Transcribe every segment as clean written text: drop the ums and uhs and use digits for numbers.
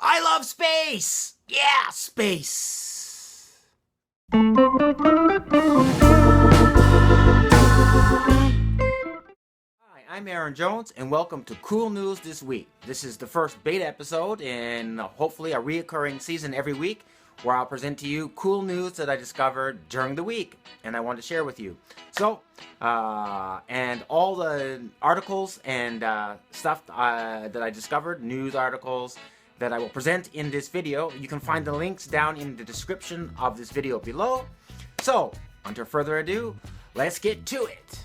I love space! Yeah, space! Hi, I'm Aaron Jones, and welcome to Cool News This Week. This is the first beta episode in hopefully a reoccurring season every week where I'll present to you cool news that I discovered during the week and I want to share with you. So, and all the articles and stuff that I discovered, news articles that I will present in this video, you can find the links down in the description of this video below. So, without further ado, let's get to it.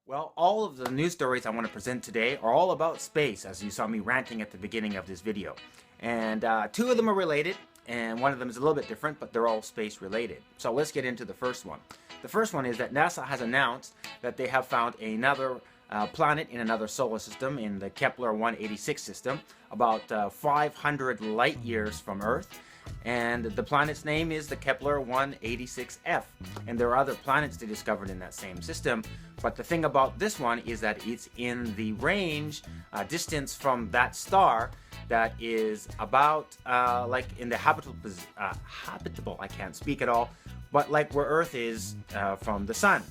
Well, all of the news stories I want to present today are all about space, as you saw me ranting at the beginning of this video. And two of them are related, and one of them is a little bit different, but they're all space related. So let's get into the first one. The first one is that NASA has announced that they have found another planet in another solar system, in the Kepler 186 system, about 500 light years from Earth. And the planet's name is the Kepler 186f, and there are other planets they discovered in that same system, but the thing about this one is that it's in the range, distance from that star that is about like in the habitable, I can't speak at all, but like where Earth is from the Sun,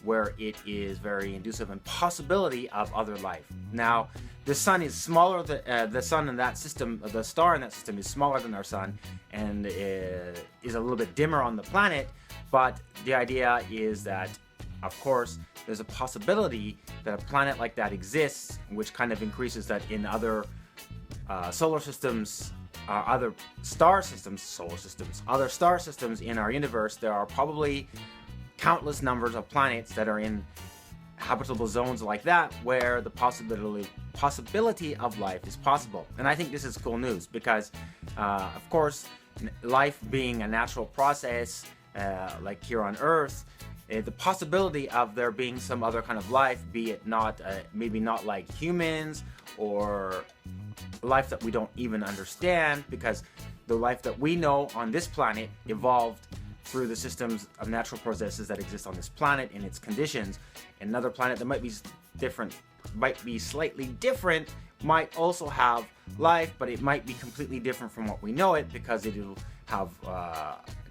where it is very inducive and possibility of other life. Now, the Sun is smaller. The Sun in that system, the star in that system, is smaller than our Sun, and is a little bit dimmer on the planet. But the idea is that, of course, there's a possibility that a planet like that exists, which kind of increases that in other solar systems, other star systems, other star systems in our universe. There are probably countless numbers of planets that are in habitable zones like that, where the possibility of life is possible. And I think this is cool news because, of course, life being a natural process, like here on Earth, the possibility of there being some other kind of life, be it not, maybe not like humans, or life that we don't even understand, because the life that we know on this planet evolved through the systems of natural processes that exist on this planet in its conditions. Another planet that might be different, might be slightly different, might also have life, but it might be completely different from what we know it, because it will have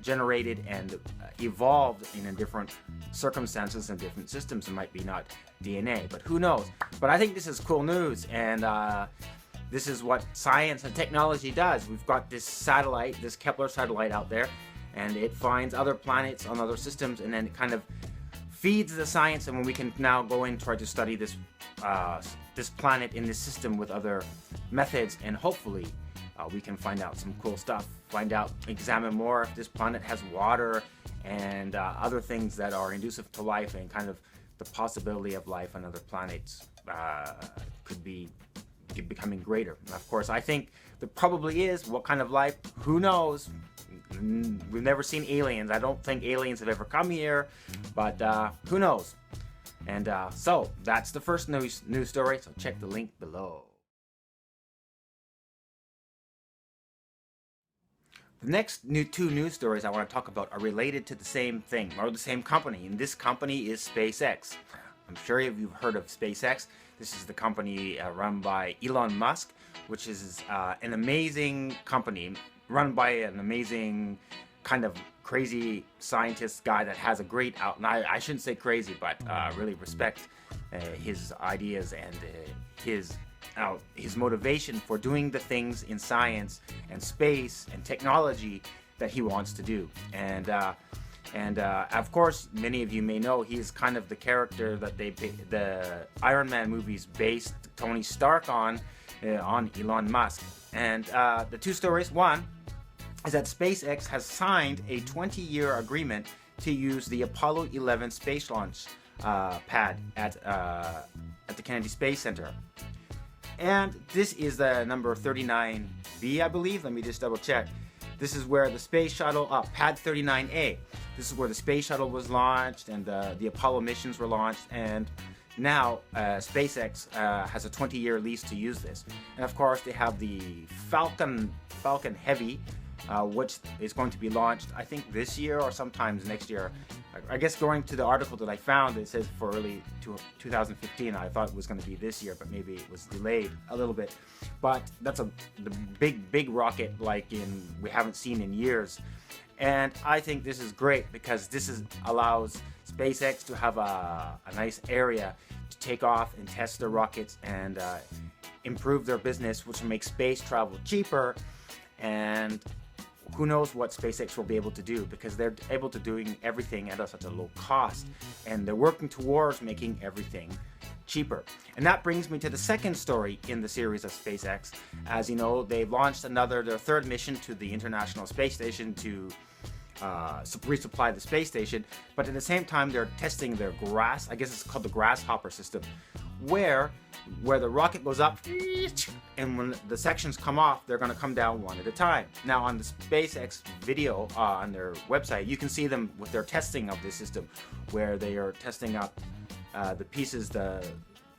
generated and evolved in different circumstances and different systems. It might be not DNA, but who knows. But I think this is cool news, and this is what science and technology does. We've got this satellite, this Kepler satellite out there, and it finds other planets on other systems, and then it kind of feeds the science, and when we can now go and try to study this this planet in this system with other methods, and hopefully we can find out some cool stuff, examine more if this planet has water and other things that are inducive to life, and kind of the possibility of life on other planets could be becoming greater. And of course, I think there probably is. What kind of life? Who knows? We've never seen aliens. I don't think aliens have ever come here, but who knows? And so that's the first news story. So check the link below. The next two news stories I want to talk about are related to the same thing, or the same company, and this company is SpaceX. I'm sure you've heard of SpaceX. This is the company run by Elon Musk, which is an amazing company run by an amazing kind of crazy scientist guy that has a great I shouldn't say crazy, but really respect his ideas and his motivation for doing the things in science and space and technology that he wants to do. And of course, many of you may know he's kind of the character that the Iron Man movies based Tony Stark on Elon Musk. And the two stories, one is that SpaceX has signed a 20-year agreement to use the Apollo 11 space launch pad at the Kennedy Space Center. And this is the number 39B, I believe. Let me just double check. This is where the space shuttle, pad 39A. This is where the space shuttle was launched, and the Apollo missions were launched, and now SpaceX has a 20-year lease to use this. And of course, they have the Falcon Heavy which is going to be launched, I think, this year or sometimes next year. I guess going to the article that I found, it says for early 2015. I thought it was going to be this year, but maybe it was delayed a little bit. But that's the big rocket we haven't seen in years. And I think this is great because allows SpaceX to have a nice area to take off and test their rockets and improve their business, which will make space travel cheaper. And who knows what SpaceX will be able to do, because they're able to doing everything at such a low cost, and they're working towards making everything cheaper. And that brings me to the second story in the series of SpaceX. As you know, they've launched their third mission to the International Space Station to resupply the space station, but at the same time they're testing their I guess it's called the grasshopper system, where the rocket goes up, and when the sections come off, they're going to come down one at a time. Now on the SpaceX video on their website, you can see them with their testing of this system, where they are testing up the pieces to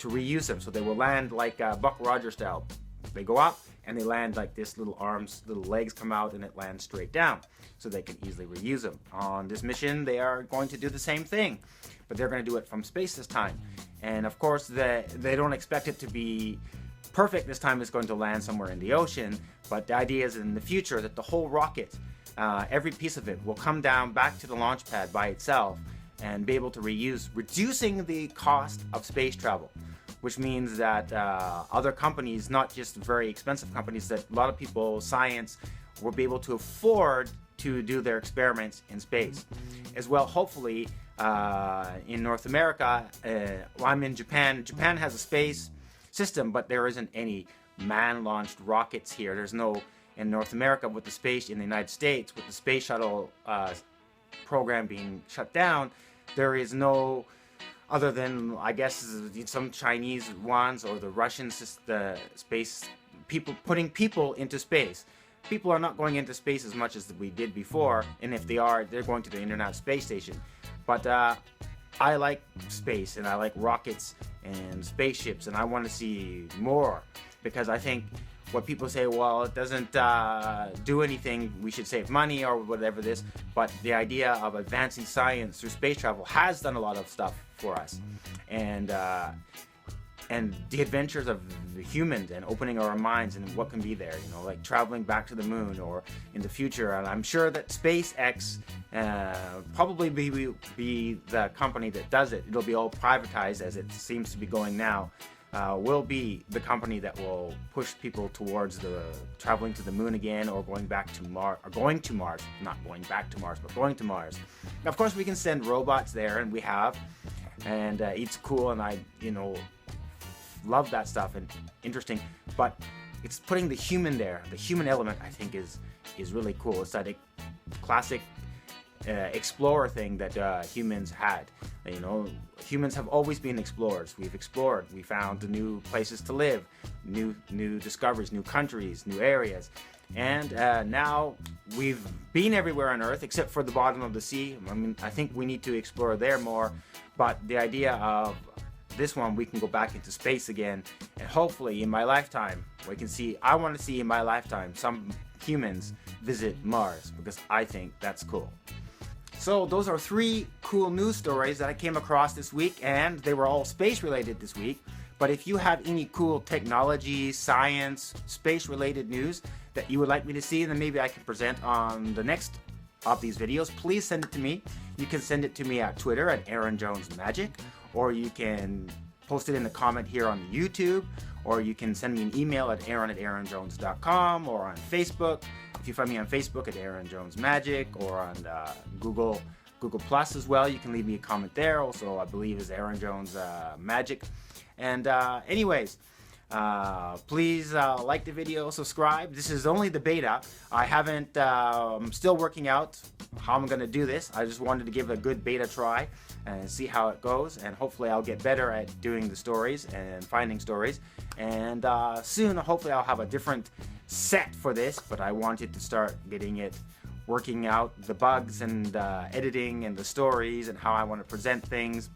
reuse them, so they will land like Buck Rogers style. They go up and they land like this, little legs come out, and it lands straight down, so they can easily reuse them. On this mission, they are going to do the same thing, but they're going to do it from space this time. And of course, they don't expect it to be perfect this time. It's going to land somewhere in the ocean, but the idea is in the future that the whole rocket, every piece of it, will come down back to the launch pad by itself and be able to reuse, reducing the cost of space travel. Which means that other companies, not just very expensive companies, that a lot of people, science, will be able to afford to do their experiments in space. As well, hopefully, in North America, I'm in Japan. Japan has a space system, but there isn't any man-launched rockets here. There's no, in North America, with the space, in the United States, with the space shuttle program being shut down, there is no, other than, I guess, some Chinese ones or the Russians, the space people, putting people into space. People are not going into space as much as we did before, and if they are, they're going to the International Space Station. But I like space, and I like rockets and spaceships, and I want to see more, because I think what people say, well, it doesn't do anything, we should save money or whatever this, but the idea of advancing science through space travel has done a lot of stuff for us. And the adventures of the humans and opening our minds and what can be there, like traveling back to the moon or in the future. And I'm sure that SpaceX probably be the company that does it. It'll be all privatized, as it seems to be going now. Will be the company that will push people towards the traveling to the moon again, or going back to Mars, or going to Mars, not going back to Mars, but going to Mars. Of course, we can send robots there, and we have, and it's cool, and I, love that stuff and interesting, but it's putting the human there. The human element, I think, is really cool. It's that classic explorer thing that humans had. Humans have always been explorers. We've explored. We found new places to live, new discoveries, new countries, new areas. And now we've been everywhere on Earth except for the bottom of the sea. I mean, I think we need to explore there more. But the idea of this one, we can go back into space again, and hopefully in my lifetime, I want to see in my lifetime some humans visit Mars, because I think that's cool. So those are 3 cool news stories that I came across this week, and they were all space related this week. But if you have any cool technology, science, space related news that you would like me to see, then maybe I can present on the next of these videos, please send it to me. You can send it to me at Twitter at Aaron Jones Magic, or you can post it in the comment here on YouTube, or you can send me an email at aaron@aaronjones.com, or on Facebook. If you find me on Facebook at Aaron Jones Magic, or on Google Plus as well, you can leave me a comment there. Also, I believe is Aaron Jones Magic. And anyways, please like the video, subscribe. This is only the beta. I haven't, I'm still working out how I'm gonna do this. I just wanted to give a good beta try and see how it goes, and hopefully I'll get better at doing the stories and finding stories. And soon, hopefully I'll have a different set for this, but I wanted to start getting it working out, the bugs and editing and the stories and how I want to present things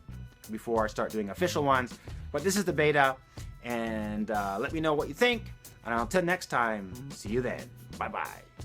before I start doing official ones. But this is the beta, and let me know what you think, and until next time, see you then. Bye bye.